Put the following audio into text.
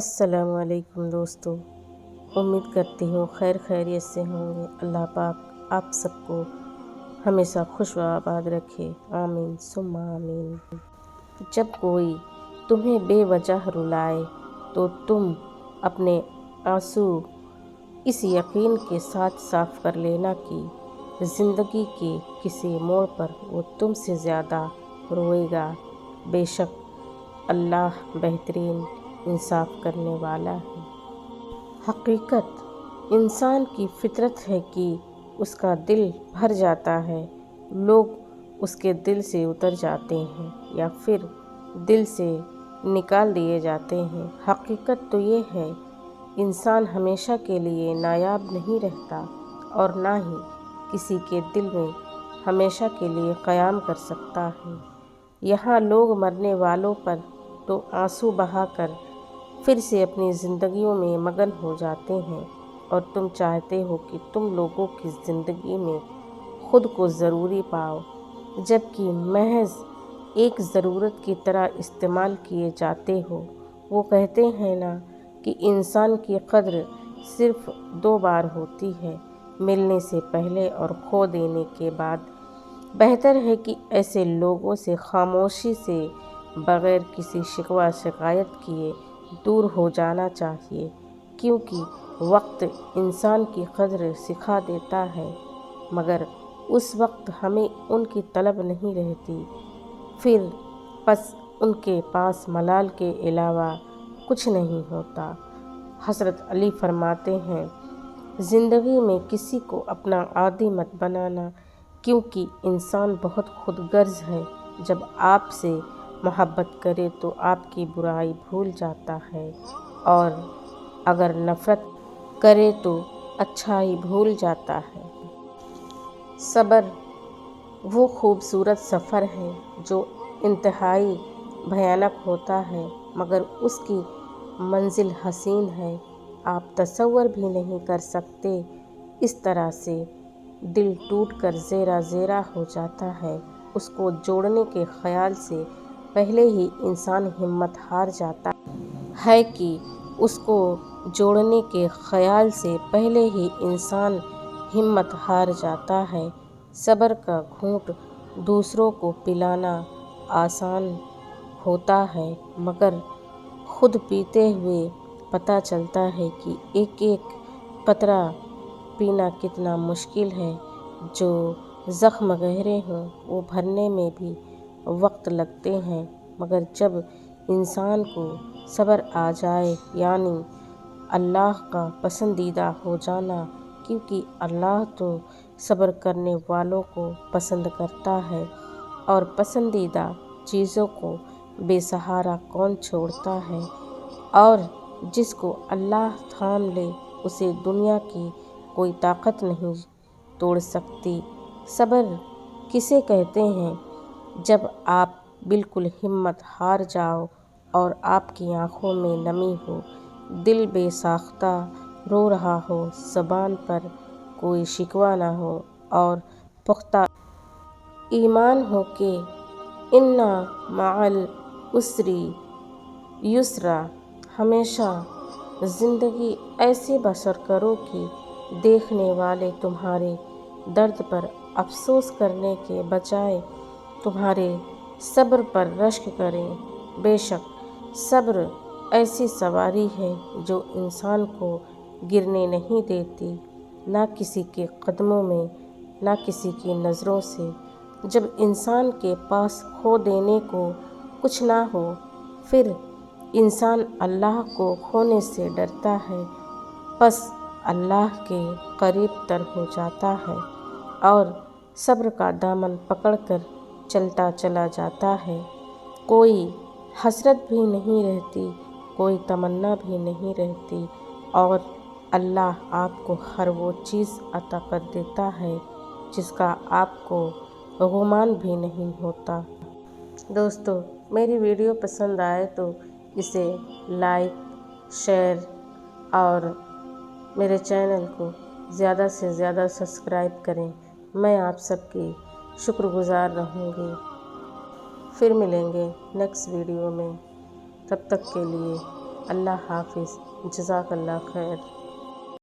السلام علیکم دوستو، امید کرتی ہوں خیریت سے ہوں گے۔ اللہ پاک آپ سب کو ہمیشہ خوش و آباد رکھے، آمین ثم آمین۔ جب کوئی تمہیں بے وجہ رلائے تو تم اپنے آنسو اس یقین کے ساتھ صاف کر لینا کہ زندگی کے کسی موڑ پر وہ تم سے زیادہ روئے گا۔ بے شک اللہ بہترین انصاف کرنے والا ہے۔ حقیقت انسان کی فطرت ہے کہ اس کا دل بھر جاتا ہے، لوگ اس کے دل سے اتر جاتے ہیں یا پھر دل سے نکال دیے جاتے ہیں۔ حقیقت تو یہ ہے انسان ہمیشہ کے لیے نایاب نہیں رہتا اور نہ ہی کسی کے دل میں ہمیشہ کے لیے قیام کر سکتا ہے۔ یہاں لوگ مرنے والوں پر تو آنسو بہا کر پھر سے اپنی زندگیوں میں مگن ہو جاتے ہیں اور تم چاہتے ہو کہ تم لوگوں کی زندگی میں خود کو ضروری پاؤ، جبکہ محض ایک ضرورت کی طرح استعمال کیے جاتے ہو۔ وہ کہتے ہیں نا کہ انسان کی قدر صرف 2 بار ہوتی ہے، ملنے سے پہلے اور کھو دینے کے بعد۔ بہتر ہے کہ ایسے لوگوں سے خاموشی سے بغیر کسی شکوہ شکایت کیے دور ہو جانا چاہیے، کیونکہ وقت انسان کی قدر سکھا دیتا ہے مگر اس وقت ہمیں ان کی طلب نہیں رہتی، پھر پس ان کے پاس ملال کے علاوہ کچھ نہیں ہوتا۔ حضرت علی فرماتے ہیں، زندگی میں کسی کو اپنا عادی مت بنانا، کیونکہ انسان بہت خود غرض ہے۔ جب آپ سے محبت کرے تو آپ کی برائی بھول جاتا ہے اور اگر نفرت کرے تو اچھائی بھول جاتا ہے۔ صبر وہ خوبصورت سفر ہے جو انتہائی بھیانک ہوتا ہے مگر اس کی منزل حسین ہے۔ آپ تصور بھی نہیں کر سکتے اس طرح سے دل ٹوٹ کر زیرہ زیرہ ہو جاتا ہے۔ اس کو جوڑنے کے خیال سے پہلے ہی انسان ہمت ہار جاتا ہے کہ اس کو جوڑنے کے خیال سے پہلے ہی انسان ہمت ہار جاتا ہے۔ صبر کا گھونٹ دوسروں کو پلانا آسان ہوتا ہے مگر خود پیتے ہوئے پتہ چلتا ہے کہ ایک ایک قطرہ پینا کتنا مشکل ہے۔ جو زخم گہرے ہوں وہ بھرنے میں بھی وقت لگتے ہیں مگر جب انسان کو صبر آ جائے یعنی اللہ کا پسندیدہ ہو جانا، کیونکہ اللہ تو صبر کرنے والوں کو پسند کرتا ہے اور پسندیدہ چیزوں کو بے سہارا کون چھوڑتا ہے، اور جس کو اللہ تھام لے اسے دنیا کی کوئی طاقت نہیں توڑ سکتی۔ صبر کسے کہتے ہیں؟ جب آپ بالکل ہمت ہار جاؤ اور آپ کی آنکھوں میں نمی ہو، دل بے ساختہ رو رہا ہو، زبان پر کوئی شکوہ نہ ہو اور پختہ ایمان ہو کہ اِنَّ مَعَ الْعُسْرِ یُسْرًا۔ ہمیشہ زندگی ایسی بسر کرو کہ دیکھنے والے تمہارے درد پر افسوس کرنے کے بجائے تمہارے صبر پر رشک کریں۔ بے شک صبر ایسی سواری ہے جو انسان کو گرنے نہیں دیتی، نہ کسی کے قدموں میں نہ کسی کی نظروں سے۔ جب انسان کے پاس کھو دینے کو کچھ نہ ہو پھر انسان اللہ کو کھونے سے ڈرتا ہے، پس اللہ کے قریب تر ہو جاتا ہے اور صبر کا دامن پکڑ کر چلتا چلا جاتا ہے۔ کوئی حسرت بھی نہیں رہتی، کوئی تمنا بھی نہیں رہتی اور اللہ آپ کو ہر وہ چیز عطا کر دیتا ہے جس کا آپ کو گمان بھی نہیں ہوتا۔ دوستو، میری ویڈیو پسند آئے تو اسے لائک، شیئر اور میرے چینل کو زیادہ سے زیادہ سبسکرائب کریں۔ میں آپ سب کی شکر گزار رہوں گی۔ پھر ملیں گے نیکسٹ ویڈیو میں، تب تک کے لیے اللہ حافظ، جزاک اللہ خیر۔